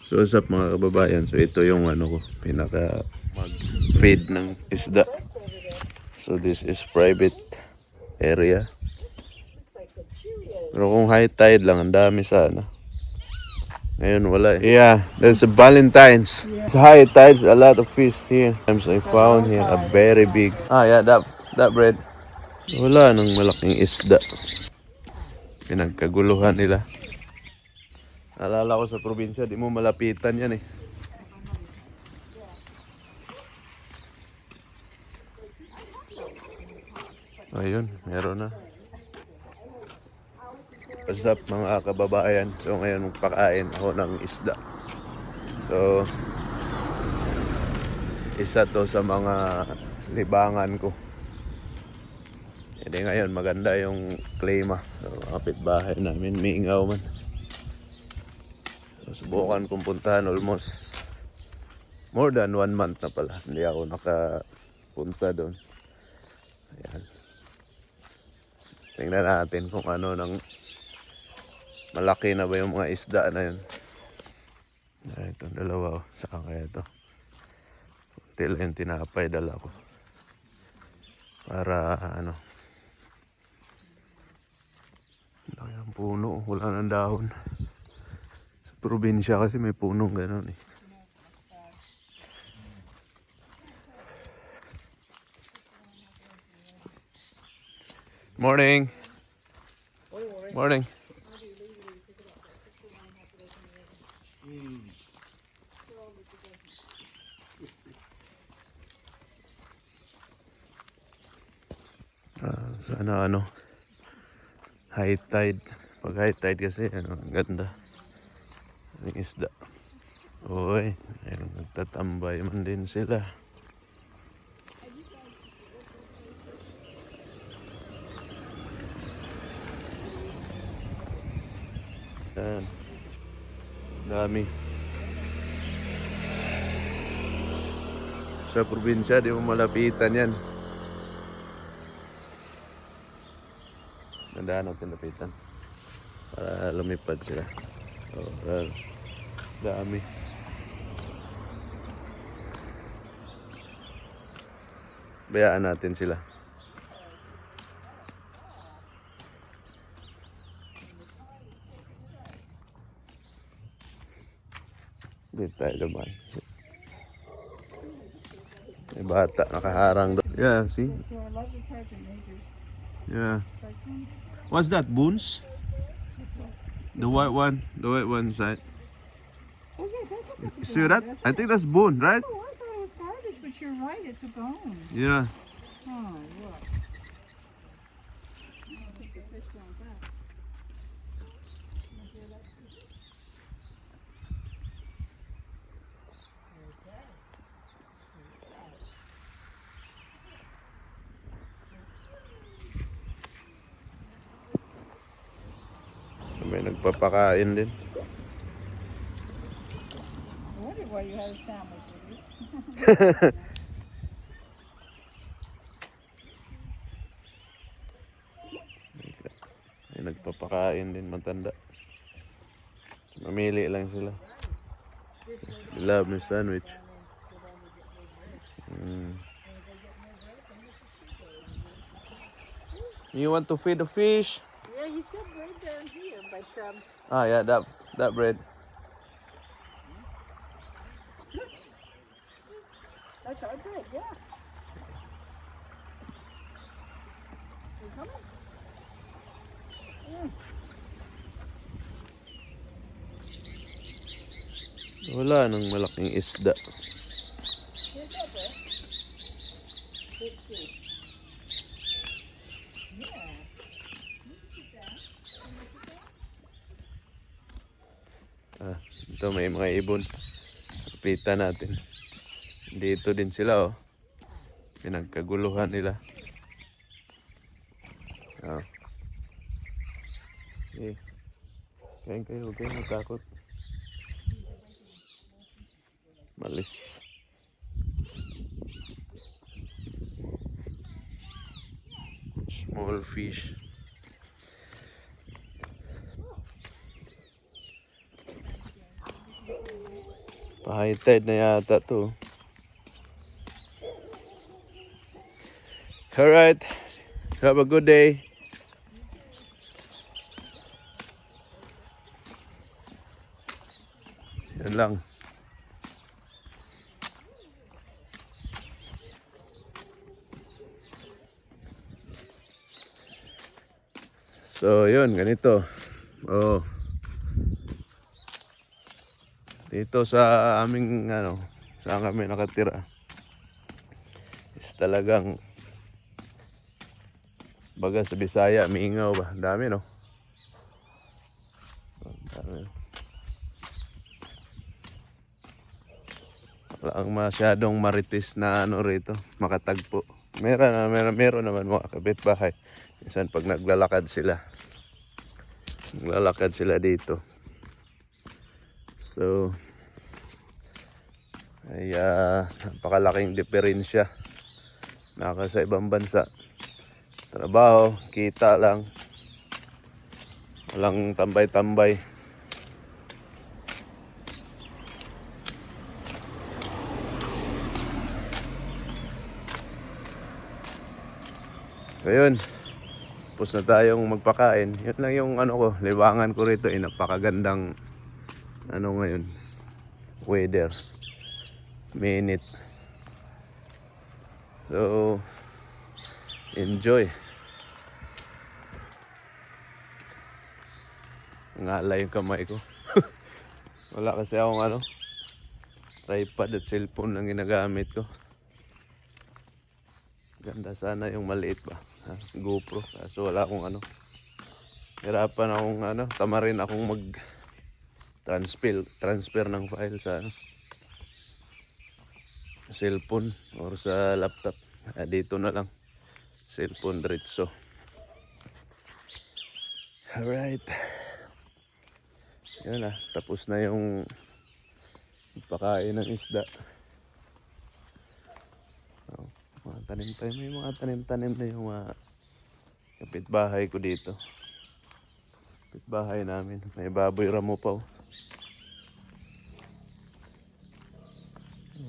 So what's up mga kababayan? So ito yung ano ko, pinaka mag-feed ng isda. So this is private area. Pero kung high tide lang, ang dami sana. Ngayon wala eh. Yeah, there's a Valentine's. It's high tides, a lot of fish here. Times I found here a very big. Yeah, that bread. Wala nang malaking isda. Pinagkaguluhan nila. Naalala ko sa probinsya, di mo malapitan yan eh. Ayun, meron na. What's up mga kababayan? So ngayon magpakain ako ng isda. So isa to sa mga libangan ko. Hindi ngayon maganda yung klima. So kapitbahay namin, miingaw man. So, subukan kong puntahan almost more than 1 month na pala. Hindi ako nakapunta doon. Ayan. Tingnan natin kung ano ng malaki na ba yung mga isda na yun. Itong dalawa. Saan kaya ito? Kunti lang yung tinapay dala ko. Para ano. Laki ang puno. Wala ng dahon. Sa probinsya kasi may punong gano'n eh. Morning. Morning. Sana ano, high tide. Pag high tide kasi ano, ang ganda ng isda. Uy, ayun, nagtatambay man din sila. Yan. Dami. Sa probinsya, di mo malapitan yan. Nandaan natin lapitan. Para lumipad sila. Dami. Bayaan natin sila. Dito tayo naman. May bata nakaharang doon. Yeah, see? Yeah. What's that? Boons? The white one inside. Oh yeah, that's like a You see that? I think that's bone, right? Oh, I thought it was garbage, but you're right, it's a bone. Yeah. Oh, look. I'll take a picture of that. So, may nagpapakain din. I wonder why you had a sandwich with you. May nagpapakain din, matanda. Mamili lang sila. They love my sandwich. You want to feed the fish? Yeah, he's got bread down here, but Yeah, that bread. that's our bread, yeah. You coming? Wala nang malaking isda. Here's our bread. Let's see. Yeah. You sit down. Can you sit down? Ito may mga ibon. Kapitan natin. Dito din sila oh. Pinagkaguluhan nila. Okay. Kain kayo, okay? Matakot. Malis. Small fish. Pa-high tide na yata to. Alright. Have a good day. Yan lang. So, yun, ganito. Oh. Dito sa aming saan kami nakatira. Is talagang baga sa Bisaya, mingaw ba? Dami, no? Dami. Wala ang masyadong maritis na rito, makatagpo. Meron naman mga kapitbahay. Minsan pag naglalakad sila dito. So, ay napakalaking diferensya. Naka sa ibang bansa. Trabaho, kita lang. Walang tambay-tambay. Ayun, tapos na tayong magpakain. Yun lang yung libangan ko rito. Napakagandang ngayon, weather, minute. So, enjoy. Ngalay yung kamay ko. Wala kasi akong tripod at cellphone lang ginagamit ko. Ganda sana yung maliit ba, GoPro, kaso wala akong hirapan akong tamarin akong mag transfer ng file sa cellphone or sa laptop. Dito na lang, cellphone diretso. Alright, yun tapos na yung pagpakain ng isda. Mga tanim-tanim, may mga tanim-tanim na yung kapitbahay ko dito. Kapitbahay namin, may baboy ramo pa.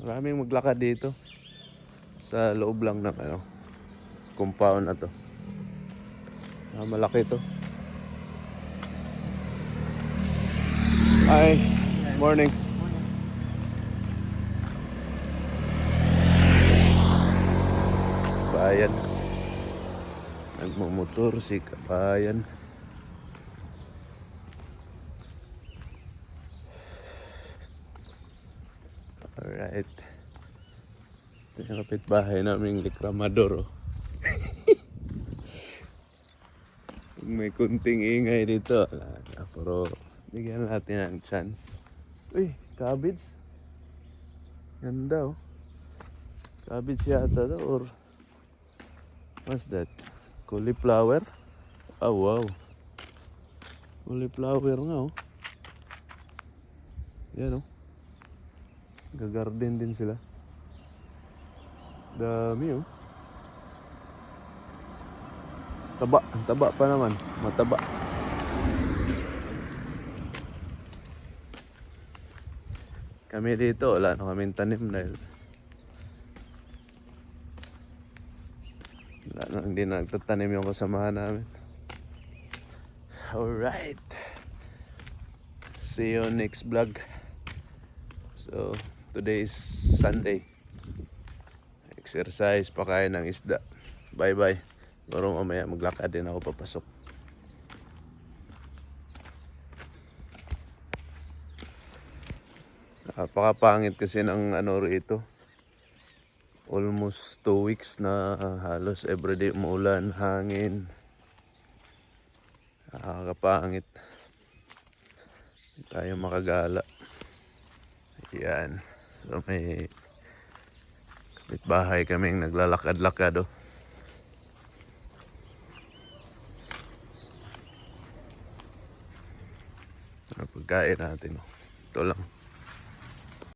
Maraming maglakad dito sa loob lang ng compound na to. Malaki to. Hi, morning. Kabayan. Nagmumotor si kabayan. Alright. Ito yung kapitbahay naming likramador. May kunting ingay dito. Pero bigyan natin ng chance. Uy, cabbage. Ganda Cabbage yata to or what's that? Cauliflower? Oh wow. Cauliflower nga Yan Gagarden din sila. Dami Taba pa naman. Mataba. Kami dito, wala na kaming tanim dahil hindi na nagtatanim yung kasamahan namin. Alright. See you next vlog. So, today is Sunday. Exercise, pakain ng isda. Bye bye. Siguro mamaya maglakad din ako papasok. Napakapangit kasi ng rito. Almost 2 weeks na halos everyday umuulan, hangin. Nakakapangit. Hindi tayo makagala. Yan. So may kapitbahay kaming naglalakad-lakad Pagkain natin Ito lang.